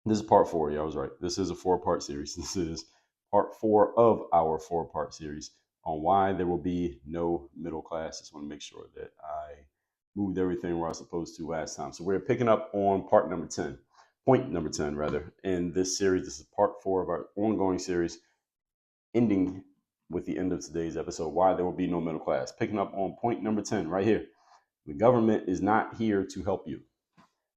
This is part four. Yeah, I was right. This is a four-part series. This is part four of our four-part series on why there will be no middle class. Just want to make sure that I moved everything where I was supposed to last time. So we're picking up on part number 10, point number 10, rather, in this series. This is part four of our ongoing series, ending with the end of today's episode, why there will be no middle class. Picking up on point number 10 right here. The government is not here to help you.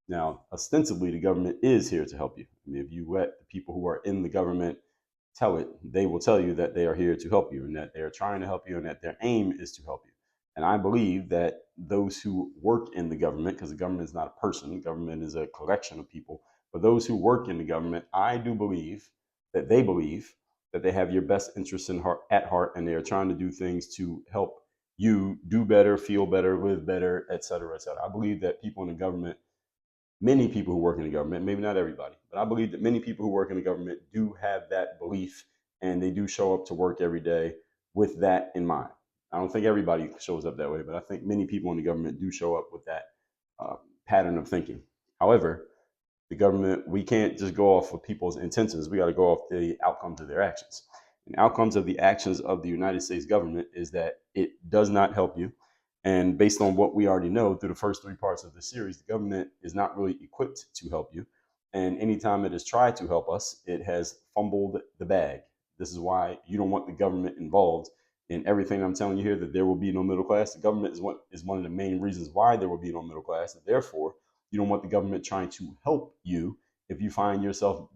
Now, ostensibly, the government is here to help you. I mean, if you let the people who are in the government tell it, they will tell you that they are here to help you and that they are trying to help you and that their aim is to help you. And I believe that those who work in the government, because the government is not a person, the government is a collection of people, but those who work in the government, I do believe that they have your best interests at heart, and they are trying to do things to help you do better, feel better, live better, et cetera, et cetera. I believe that people in the government, many people who work in the government, maybe not everybody, but I believe that many people who work in the government do have that belief, and they do show up to work every day with that in mind. I don't think everybody shows up that way, but I think many people in the government do show up with that uh, pattern of thinking. However, the government, we can't just go off of people's intentions. We got to go off the outcomes of their actions. And outcomes of the actions of the United States government is that it does not help you. And based on what we already know through the first three parts of the series, the government is not really equipped to help you. And anytime it has tried to help us, it has fumbled the bag. This is why you don't want the government involved in everything I'm telling you here, that there will be no middle class. The government is one of the main reasons why there will be no middle class. And therefore, you don't want the government trying to help you if you find yourself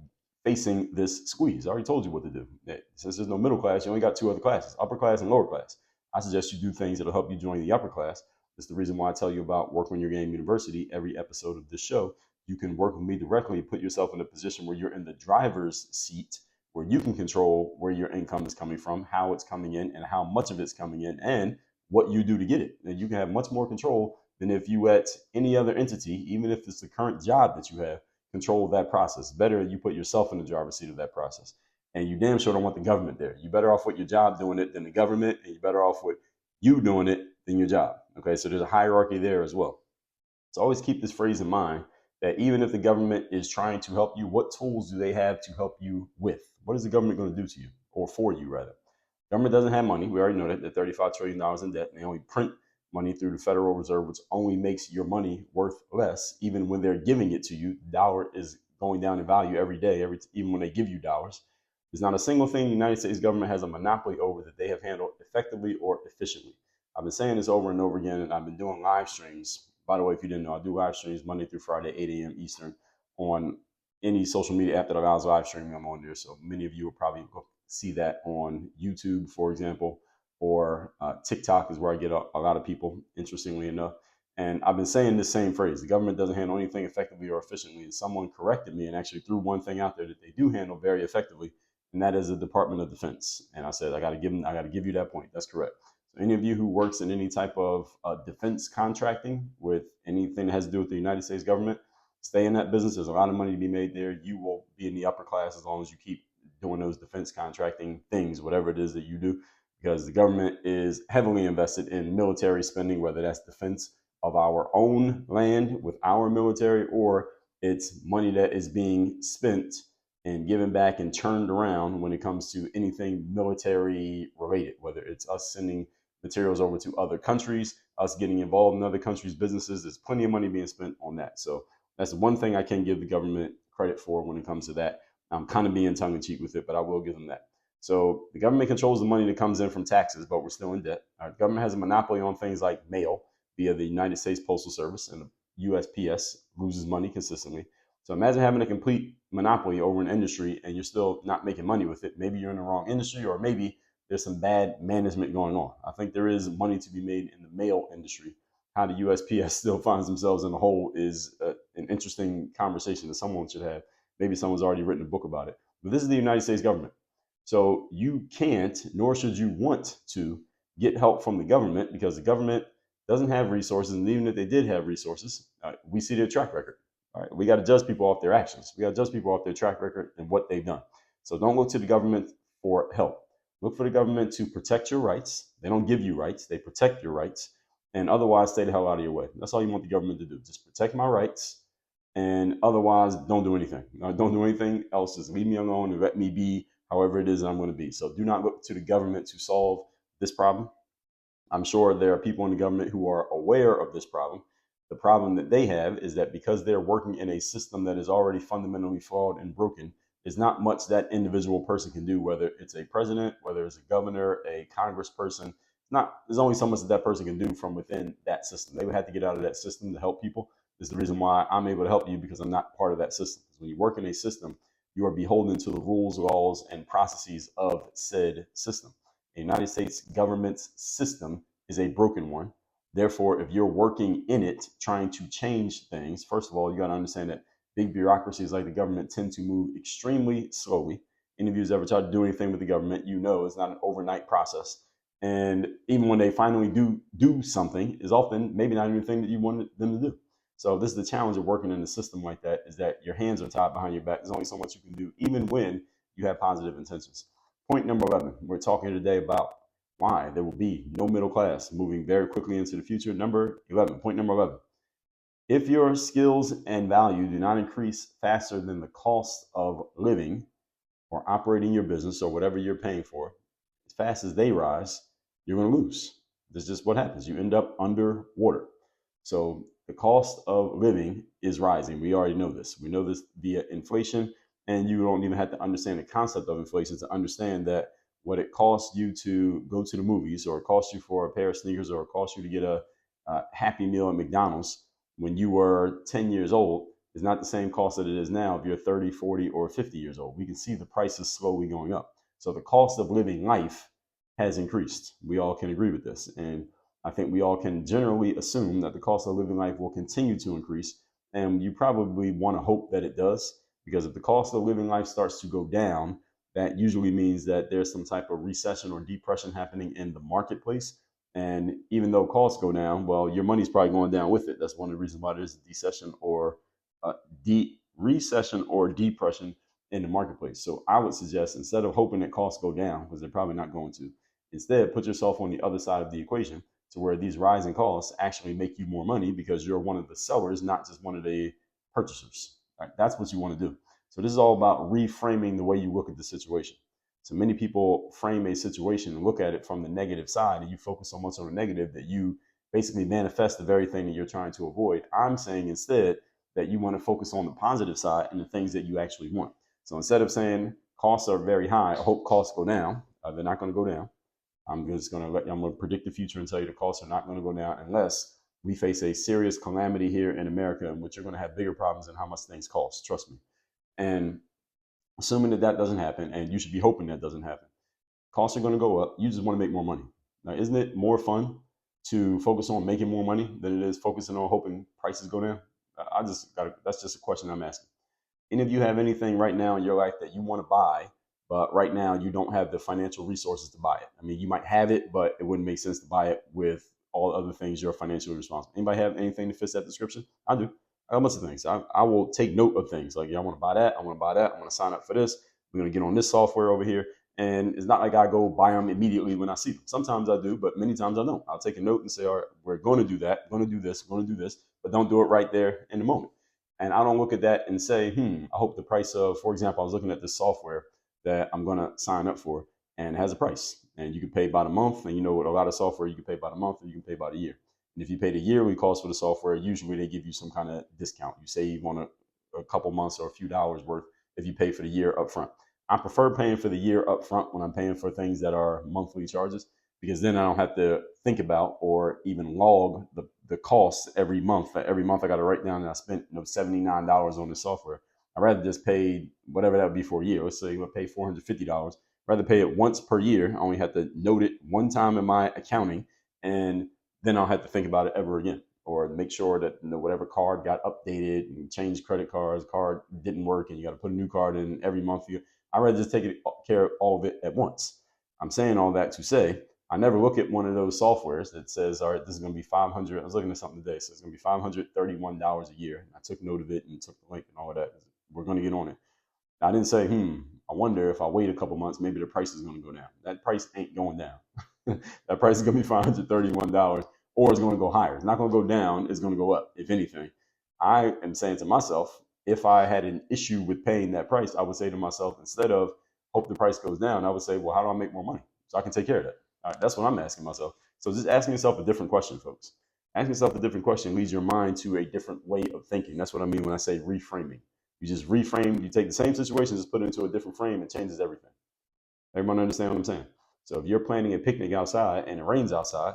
facing this squeeze. I already told you what to do. Since there's no middle class, you only got two other classes, upper class and lower class. I suggest you do things that'll help you join the upper class. That's the reason why I tell you about Work on Your Game University every episode of this show. You can work with me directly, put yourself in a position where you're in the driver's seat, where you can control where your income is coming from, how it's coming in, and how much of it's coming in, and what you do to get it. And you can have much more control than if you let any other entity, even if it's the current job that you have, control that process. Better you put yourself in the driver's seat of that process. And you damn sure don't want the government there. You're better off with your job doing it than the government, and you're better off with you doing it than your job. Okay, so there's a hierarchy there as well. So always keep this phrase in mind, that even if the government is trying to help you, what tools do they have to help you with? What is the government going to do to you, or for you rather? Government doesn't have money. We already know that. They're $35 trillion in debt. And they only print money through the Federal Reserve, which only makes your money worth less. Even when they're giving it to you, the dollar is going down in value every day, even when they give you dollars. There's not a single thing the United States government has a monopoly over that they have handled effectively or efficiently. I've been saying this over and over again, and I've been doing live streams. By the way, if you didn't know, I do live streams Monday through Friday, 8 a.m. Eastern, on any social media app that allows live streaming. I'm on there. So many of you will probably see that on YouTube, for example, or TikTok is where I get a lot of people, interestingly enough. And I've been saying this same phrase: the government doesn't handle anything effectively or efficiently. And someone corrected me and actually threw one thing out there that they do handle very effectively, and that is the Department of Defense. And I said, I got to give you that point. That's correct. So any of you who works in any type of defense contracting with anything that has to do with the United States government, stay in that business. There's a lot of money to be made there. You will be in the upper class as long as you keep doing those defense contracting things, whatever it is that you do, because the government is heavily invested in military spending, whether that's defense of our own land with our military, or it's money that is being spent and given back and turned around when it comes to anything military related, whether it's us sending materials over to other countries, us getting involved in other countries' businesses. There's plenty of money being spent on that. So that's one thing I can give the government credit for when it comes to that. I'm kind of being tongue in cheek with it, but I will give them that. So the government controls the money that comes in from taxes, but we're still in debt. Our government has a monopoly on things like mail via the United States Postal Service, and the USPS loses money consistently. So imagine having a complete monopoly over an industry and you're still not making money with it. Maybe you're in the wrong industry, or maybe there's some bad management going on. I think there is money to be made in the mail industry. How the USPS still finds themselves in a hole is an interesting conversation that someone should have. Maybe someone's already written a book about it. But this is the United States government. So you can't, nor should you want to, get help from the government, because the government doesn't have resources. And even if they did have resources, we see their track record. All right, we got to judge people off their actions. We got to judge people off their track record and what they've done. So don't look to the government for help. Look for the government to protect your rights. They don't give you rights, they protect your rights. And otherwise, stay the hell out of your way. That's all you want the government to do. Just protect my rights And otherwise, don't do anything. Don't do anything else. Just leave me alone and let me be however it is I'm going to be. So do not look to the government to solve this problem. I'm sure there are people in the government who are aware of this problem. The problem that they have is that because they're working in a system that is already fundamentally flawed and broken, there's not much that individual person can do, whether it's a president, whether it's a governor, a congressperson. Not there's only so much that that person can do from within that system. They would have to get out of that system to help people. This is the reason why I'm able to help you, because I'm not part of that system. Because when you work in a system, you are beholden to the rules, laws, and processes of said system. The United States government's system is a broken one. Therefore, if you're working in it, trying to change things, first of all, you got to understand that big bureaucracies like the government tend to move extremely slowly. Any of you who's ever tried to do anything with the government, you know it's not an overnight process. And even when they finally do something, is often maybe not even the thing that you wanted them to do. So this is the challenge of working in a system like that, is that your hands are tied behind your back. There's only so much you can do, even when you have positive intentions. Point number 11, we're talking today about why there will be no middle class, moving very quickly into the future. Number 11, point number 11. If your skills and value do not increase faster than the cost of living or operating your business or whatever you're paying for, as fast as they rise, you're going to lose. This is just what happens. You end up underwater. So the cost of living is rising. We already know this. We know this via inflation, and you don't even have to understand the concept of inflation to understand that what it costs you to go to the movies, or it costs you for a pair of sneakers, or it costs you to get a Happy Meal at McDonald's when you were 10 years old is not the same cost that it is now if you're 30, 40, or 50 years old. We can see the prices slowly going up. So the cost of living life has increased. We all can agree with this. And I think we all can generally assume that the cost of living life will continue to increase. And you probably want to hope that it does, because if the cost of living life starts to go down, that usually means that there's some type of recession or depression happening in the marketplace. And even though costs go down, well, your money's probably going down with it. That's one of the reasons why there's a recession or depression in the marketplace. So I would suggest, instead of hoping that costs go down, because they're probably not going to, instead put yourself on the other side of the equation, to where these rising costs actually make you more money because you're one of the sellers, not just one of the purchasers. Right? That's what you want to do. So this is all about reframing the way you look at the situation. So many people frame a situation and look at it from the negative side, and you focus so much on the negative that you basically manifest the very thing that you're trying to avoid. I'm saying instead that you want to focus on the positive side and the things that you actually want. So instead of saying costs are very high, I hope costs go down, they're not going to go down. I'm going to predict the future and tell you the costs are not going to go down unless we face a serious calamity here in America, in which you're going to have bigger problems than how much things cost. Trust me. And assuming that that doesn't happen, and you should be hoping that doesn't happen, costs are going to go up. You just want to make more money. Now, isn't it more fun to focus on making more money than it is focusing on hoping prices go down? That's just a question I'm asking. Any of you have anything right now in your life that you want to buy, but right now you don't have the financial resources to buy it? I mean, you might have it, but it wouldn't make sense to buy it with all other things you're financially responsible. Anybody have anything that fits that description? I do. I got a bunch of things. I will take note of things like, yeah, I want to buy that. I want to buy that. I want to sign up for this. We're going to get on this software over here. And it's not like I go buy them immediately when I see them. Sometimes I do, but many times I don't. I'll take a note and say, all right, we're going to do that. We're going to do this. We're going to do this, but don't do it right there in the moment. And I don't look at that and say, I hope the price of, for example, I was looking at this software that I'm going to sign up for, and it has a price. And you can pay by the month. And you know, with a lot of software, you can pay by the month, or you can pay by the year. And if you pay the yearly cost for the software, usually they give you some kind of discount. You save on a couple months or a few dollars worth if you pay for the year up front. I prefer paying for the year up front when I'm paying for things that are monthly charges, because then I don't have to think about or even log the costs every month. Every month I got to write down that I spent $79 on the software. I'd rather just pay whatever that would be for a year. Let's say I pay $450. Rather pay it once per year. I only have to note it one time in my accounting, and then I'll have to think about it ever again, or make sure that whatever card got updated and change credit cards, card didn't work, and you got to put a new card in every month. I'd rather just take care of all of it at once. I'm saying all that to say, I never look at one of those softwares that says, all right, this is going to be 500. I was looking at something today, so it's going to be $531 a year. And I took note of it and took the link and all of that. We're going to get on it. I didn't say, I wonder if I wait a couple months, maybe the price is going to go down. That price ain't going down. That price is going to be $531, or it's going to go higher. It's not going to go down. It's going to go up, if anything. I am saying to myself, if I had an issue with paying that price, I would say to myself, instead of hope the price goes down, I would say, well, how do I make more money so I can take care of that? All right, that's what I'm asking myself. So just asking yourself a different question, folks. Asking yourself a different question leads your mind to a different way of thinking. That's what I mean when I say reframing. You just reframe, you take the same situation, just put it into a different frame, it changes everything. Everyone understand what I'm saying? So if you're planning a picnic outside and it rains outside,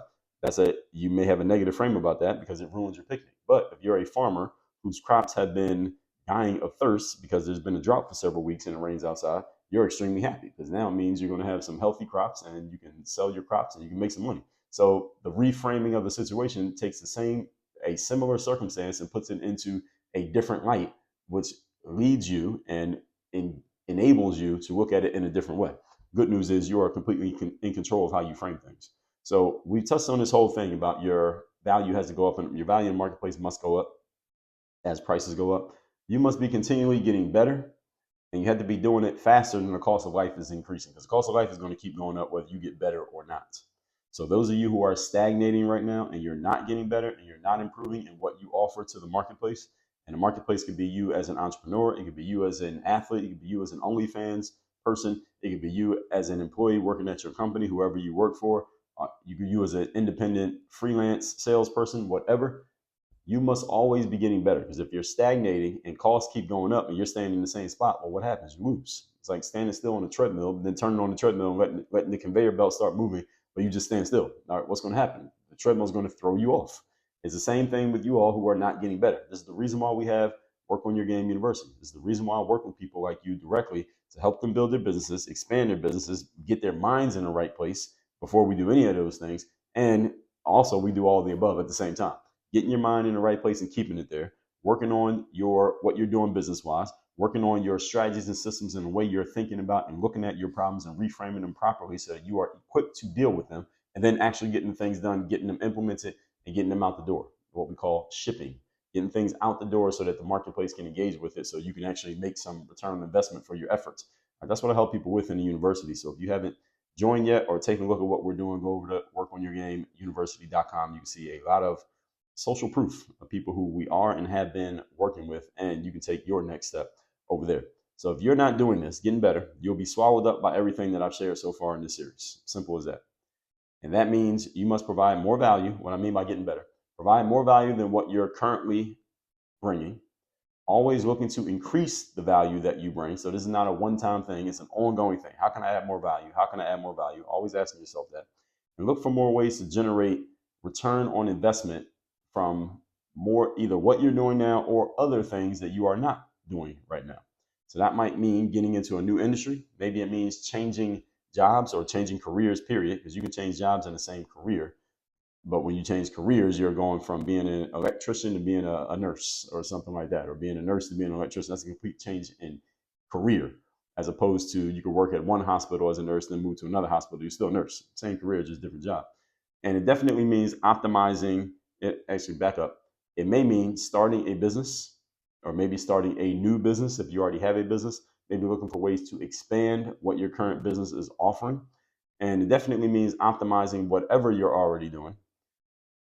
you may have a negative frame about that because it ruins your picnic. But if you're a farmer whose crops have been dying of thirst because there's been a drought for several weeks and it rains outside, you're extremely happy because now it means you're going to have some healthy crops and you can sell your crops and you can make some money. So the reframing of the situation takes a similar circumstance and puts it into a different light, which leads you and enables you to look at it in a different way. Good news is you are completely in control of how you frame things. So we touched on this whole thing about your value has to go up and your value in the marketplace must go up as prices go up. You must be continually getting better, and you have to be doing it faster than the cost of life is increasing, because the cost of life is going to keep going up whether you get better or not. So those of you who are stagnating right now and you're not getting better and you're not improving in what you offer to the marketplace, and the marketplace could be you as an entrepreneur, it could be you as an athlete, it could be you as an OnlyFans person, it could be you as an employee working at your company, whoever you work for, you could you as an independent freelance salesperson, whatever. You must always be getting better, because if you're stagnating and costs keep going up and you're staying in the same spot, well, what happens? You lose. It's like standing still on a treadmill, then turning on the treadmill and letting the conveyor belt start moving, but you just stand still. All right, what's going to happen? The treadmill is going to throw you off. It's the same thing with you all who are not getting better. This is the reason why we have Work on Your Game University. This is the reason why I work with people like you directly to help them build their businesses, expand their businesses, get their minds in the right place before we do any of those things. And also, we do all of the above at the same time. Getting your mind in the right place and keeping it there, working on what you're doing business-wise, working on your strategies and systems and the way you're thinking about and looking at your problems and reframing them properly so that you are equipped to deal with them, and then actually getting things done, getting them implemented, and getting them out the door, what we call shipping, getting things out the door so that the marketplace can engage with it so you can actually make some return on investment for your efforts. That's what I help people with in the university. So if you haven't joined yet or taken a look at what we're doing, go over to workonyourgameuniversity.com. You can see a lot of social proof of people who we are and have been working with, and you can take your next step over there. So if you're not doing this, getting better, you'll be swallowed up by everything that I've shared so far in this series. Simple as that. And that means you must provide more value. What I mean by getting better, provide more value than what you're currently bringing. Always looking to increase the value that you bring. So this is not a one-time thing. It's an ongoing thing. How can I add more value? How can I add more value? Always asking yourself that. And look for more ways to generate return on investment from more either what you're doing now or other things that you are not doing right now. So that might mean getting into a new industry. Maybe it means changing jobs or changing careers, period, because you can change jobs in the same career. But when you change careers, you're going from being an electrician to being a nurse or something like that, or being a nurse to being an electrician. That's a complete change in career, as opposed to you could work at one hospital as a nurse, then move to another hospital. You're still a nurse, same career, just different job. And it definitely means optimizing it. Actually, back up. It may mean starting a business, or maybe starting a new business if you already have a business. Maybe looking for ways to expand what your current business is offering. And it definitely means optimizing whatever you're already doing,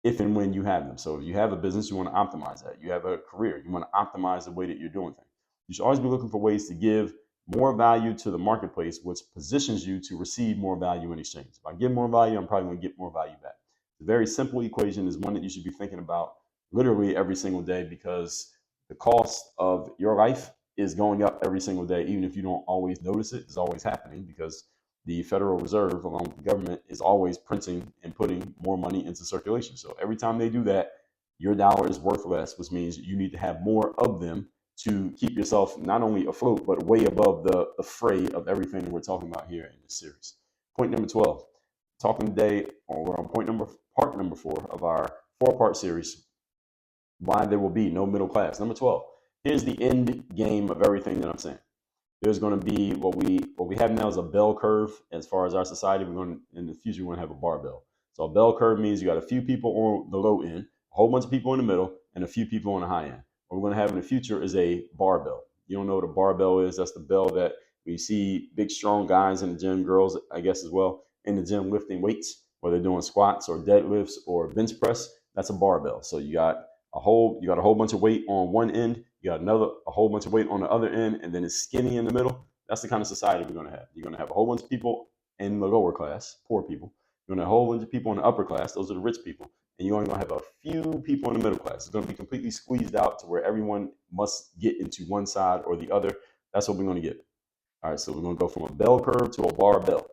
if and when you have them. So if you have a business, you want to optimize that. You have a career, you want to optimize the way that you're doing things. You should always be looking for ways to give more value to the marketplace, which positions you to receive more value in exchange. If I give more value, I'm probably going to get more value back. The very simple equation is one that you should be thinking about literally every single day, because the cost of your life is going up every single day, even if you don't always notice it. It's always happening because the Federal Reserve, along with the government, is always printing and putting more money into circulation. So every time they do that, your dollar is worth less, which means you need to have more of them to keep yourself not only afloat, but way above the fray of everything that we're talking about here in this series. Point number 12, talking today, or we're on part number 4 of our 4-part series, why there will be no middle class. Number 12, here's the end game of everything that I'm saying. There's going to be what we have now is a bell curve. As far as our society, we're going to, in the future, we're going to have a barbell. So a bell curve means you got a few people on the low end, a whole bunch of people in the middle, and a few people on the high end. What we're going to have in the future is a barbell. You don't know what a barbell is? That's the bell that we see big, strong guys in the gym, girls, I guess, as well, in the gym lifting weights, whether they're doing squats or deadlifts or bench press. That's a barbell. So you got You got a whole bunch of weight on one end, you got a whole bunch of weight on the other end, and then it's skinny in the middle. That's the kind of society we're going to have. You're going to have a whole bunch of people in the lower class, poor people. You're going to have a whole bunch of people in the upper class. Those are the rich people. And you're only going to have a few people in the middle class. It's going to be completely squeezed out to where everyone must get into one side or the other. That's what we're going to get. All right, so we're going to go from a bell curve to a barbell,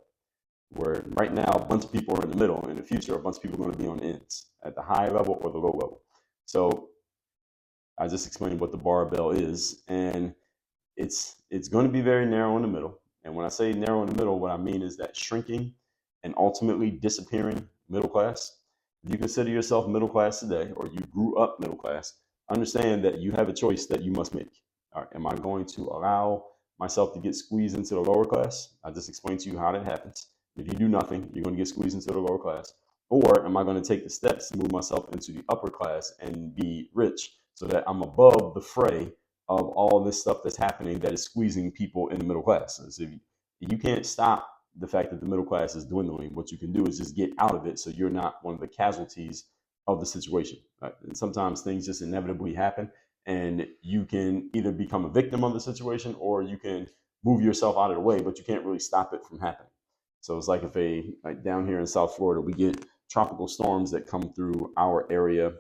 where right now a bunch of people are in the middle. In the future, a bunch of people are going to be on the ends at the high level or the low level. So I just explained what the barbell is, and it's going to be very narrow in the middle. And when I say narrow in the middle, what I mean is that shrinking and ultimately disappearing middle class. If you consider yourself middle class today, or you grew up middle class, understand that you have a choice that you must make. All right, am I going to allow myself to get squeezed into the lower class? I just explained to you how that happens. If you do nothing, you're going to get squeezed into the lower class. Or am I going to take the steps to move myself into the upper class and be rich so that I'm above the fray of all this stuff that's happening that is squeezing people in the middle class? So you can't stop the fact that the middle class is dwindling. What you can do is just get out of it so you're not one of the casualties of the situation. Right? And sometimes things just inevitably happen, and you can either become a victim of the situation or you can move yourself out of the way, but you can't really stop it from happening. So it's like like down here in South Florida, we get tropical storms that come through our area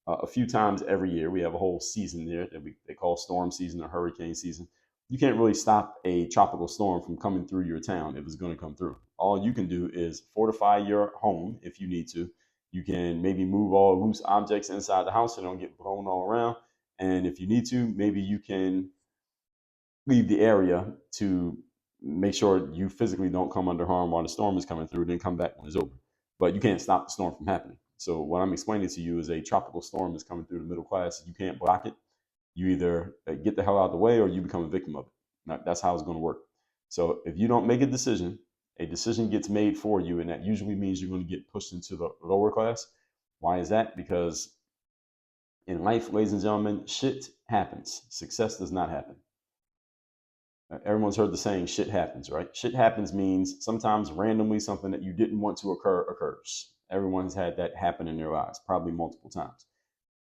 a few times every year. We have a whole season there that they call storm season or hurricane season. You can't really stop a tropical storm from coming through your town if it's going to come through. All you can do is fortify your home if you need to. You can maybe move all loose objects inside the house so they don't get blown all around. And if you need to, maybe you can leave the area to make sure you physically don't come under harm while the storm is coming through, then come back when it's over. But you can't stop the storm from happening. So what I'm explaining to you is a tropical storm is coming through the middle class. You can't block it. You either get the hell out of the way or you become a victim of it. Now, that's how it's going to work. So if you don't make a decision gets made for you, and that usually means you're going to get pushed into the lower class. Why is that? Because in life, ladies and gentlemen, shit happens. Success does not happen. Everyone's heard the saying, shit happens, right? Shit happens means sometimes randomly something that you didn't want to occur occurs. Everyone's had that happen in their lives, probably multiple times.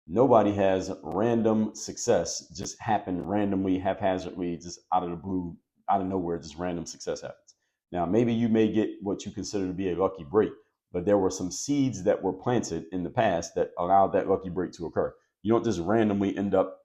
Nobody has random success just happen randomly, haphazardly, just out of the blue, out of nowhere, just random success happens. Now, maybe you may get what you consider to be a lucky break, but there were some seeds that were planted in the past that allowed that lucky break to occur. You don't just randomly end up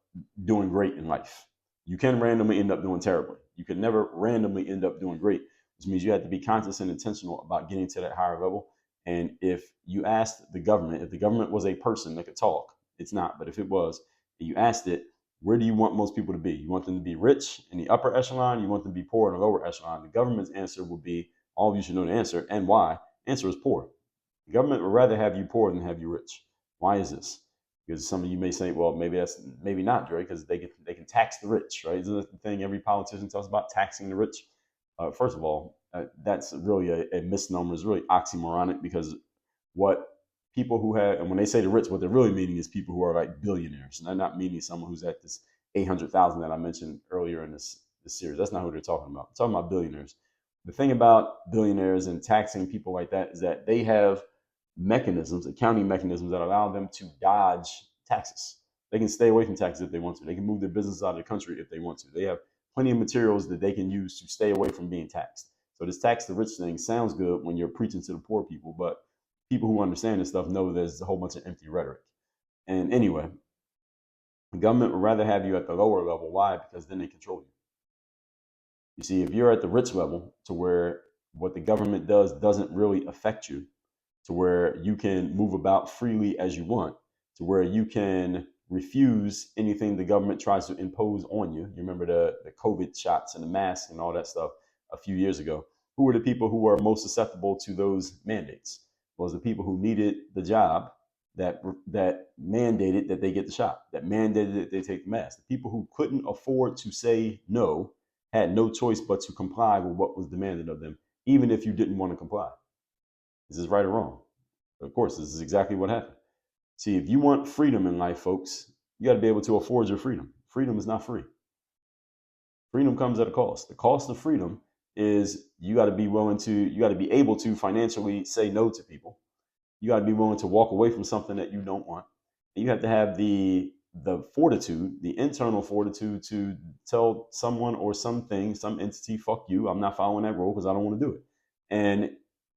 doing great in life. You can randomly end up doing terribly. You can never randomly end up doing great, which means you have to be conscious and intentional about getting to that higher level. And if you asked the government, if the government was a person that could talk, it's not, but if it was, and you asked it, where do you want most people to be? You want them to be rich in the upper echelon? You want them to be poor in the lower echelon? The government's answer would be, all of you should know the answer, and why. Answer is poor. The government would rather have you poor than have you rich. Why is this? Because some of you may say, well, maybe not, Dre, because they can tax the rich, right? Isn't that the thing every politician tells about, taxing the rich? First of all, that's really a misnomer. It's really oxymoronic, because what people who have, and when they say the rich, what they're really meaning is people who are like billionaires. And they're not meaning someone who's at this 800,000 that I mentioned earlier in this series. That's not who they're talking about. They're talking about billionaires. The thing about billionaires and taxing people like that is that they have mechanisms, accounting mechanisms, that allow them to dodge taxes. They can stay away from taxes if they want to. They can move their business out of the country if they want to. They have plenty of materials that they can use to stay away from being taxed. So this tax the rich thing sounds good when you're preaching to the poor people, but people who understand this stuff know there's a whole bunch of empty rhetoric. And anyway, the government would rather have you at the lower level. Why? Because then they control you. You see, if you're at the rich level, to where what the government does doesn't really affect you, to where you can move about freely as you want, to where you can refuse anything the government tries to impose on you. You remember the COVID shots and the masks and all that stuff a few years ago. Who were the people who were most susceptible to those mandates? Was the people who needed the job, that mandated that they get the shot, that mandated that they take the mask. The people who couldn't afford to say no had no choice but to comply with what was demanded of them, even if you didn't want to comply. Is this right or wrong? Of course, this is exactly what happened. See, if you want freedom in life, folks, you got to be able to afford your freedom. Freedom is not free. Freedom comes at a cost. The cost of freedom is you got to be able to financially say no to people. You got to be willing to walk away from something that you don't want. You have to have the fortitude, the internal fortitude to tell someone or something, some entity, fuck you, I'm not following that rule because I don't want to do it. And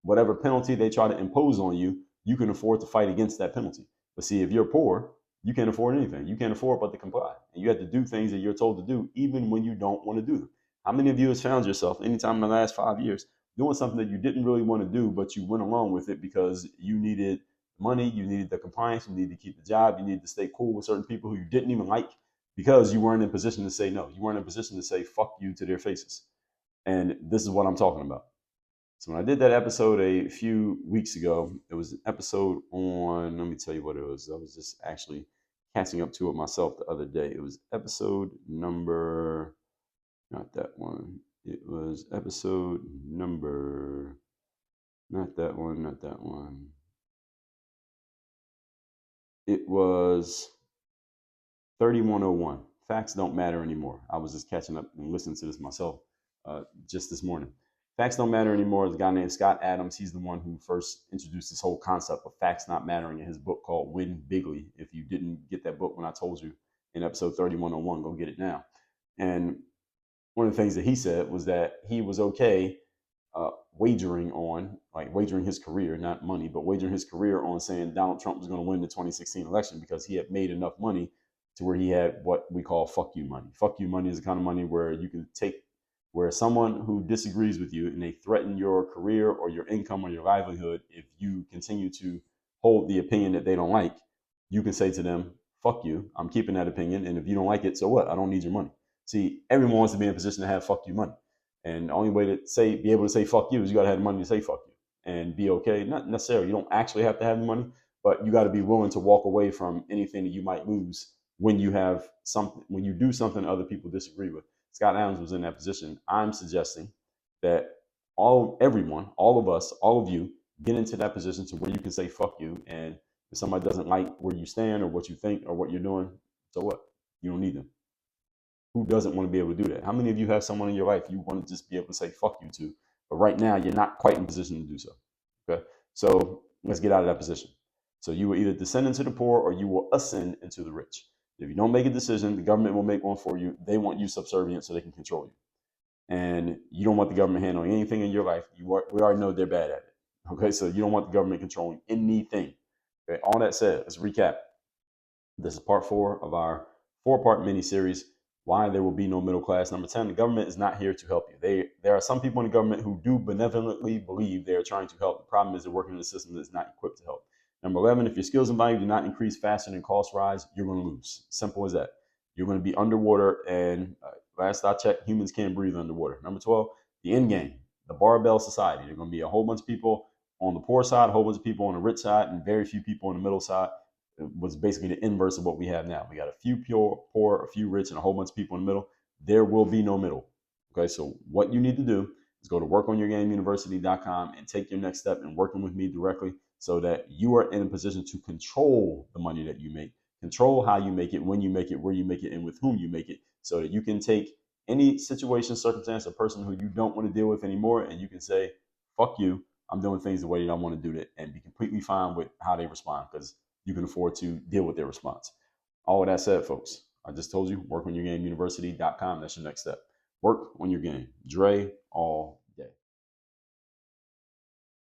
whatever penalty they try to impose on you, you can afford to fight against that penalty. But see, if you're poor, you can't afford anything. You can't afford but to comply. And you have to do things that you're told to do, even when you don't want to do them. How many of you has found yourself anytime in the last 5 years doing something that you didn't really want to do, but you went along with it because you needed money, you needed the compliance, you needed to keep the job, you needed to stay cool with certain people who you didn't even like because you weren't in position to say no. You weren't in position to say fuck you to their faces. And this is what I'm talking about. So when I did that episode a few weeks ago, it was an episode on, let me tell you what it was. I was just actually catching up to it myself the other day. It was episode number, not that one. It was episode number, not that one, not that one. It was 3101. Facts don't matter anymore. I was just catching up and listening to this myself just this morning. Facts don't matter anymore. There's a guy named Scott Adams. He's the one who first introduced this whole concept of facts not mattering in his book called Win Bigly. If you didn't get that book when I told you in episode 3101, go get it now. And one of the things that he said was that he was okay wagering his career, not money, but wagering his career on saying Donald Trump was going to win the 2016 election because he had made enough money to where he had what we call fuck you money. Fuck you money is the kind of money where you can take, where someone who disagrees with you and they threaten your career or your income or your livelihood, if you continue to hold the opinion that they don't like, you can say to them, fuck you, I'm keeping that opinion. And if you don't like it, so what? I don't need your money. See, everyone wants to be in a position to have fuck you money. And the only way to be able to say fuck you is you got to have the money to say fuck you and be okay. Not necessarily, you don't actually have to have the money, but you got to be willing to walk away from anything that you might lose when you have something, when you do something other people disagree with. Scott Adams was in that position. I'm suggesting that everyone, all of us, all of you, get into that position to where you can say fuck you. And if somebody doesn't like where you stand or what you think or what you're doing, so what? You don't need them. Who doesn't want to be able to do that? How many of you have someone in your life you want to just be able to say fuck you to, but right now you're not quite in position to do so? Okay, so let's get out of that position. So you will either descend into the poor or you will ascend into the rich. If you don't make a decision, the government will make one for you. They want you subservient so they can control you. And you don't want the government handling anything in your life. We already know they're bad at it. Okay, so you don't want the government controlling anything. Okay, all that said, let's recap. This is part 4 of our 4-part mini series, Why There Will Be No Middle Class. Number 10, the government is not here to help you. There are some people in the government who do benevolently believe they are trying to help. The problem is they're working in a system that's not equipped to help. Number 11, if your skills and value do not increase faster than costs rise, you're going to lose. Simple as that. You're going to be underwater, and last I checked, humans can't breathe underwater. Number 12, the end game, the barbell society. There are going to be a whole bunch of people on the poor side, a whole bunch of people on the rich side, and very few people on the middle side. It was basically the inverse of what we have now. We got a few poor, a few rich, and a whole bunch of people in the middle. There will be no middle. Okay, so what you need to do is go to workonyourgameuniversity.com and take your next step in working with me directly so that you are in a position to control the money that you make, control how you make it, when you make it, where you make it, and with whom you make it, so that you can take any situation, circumstance, or person who you don't want to deal with anymore, and you can say, fuck you, I'm doing things the way that I want to do it, and be completely fine with how they respond, because you can afford to deal with their response. All of that said, folks, I just told you, workonyourgameuniversity.com. That's your next step. Work on your game. Dre, all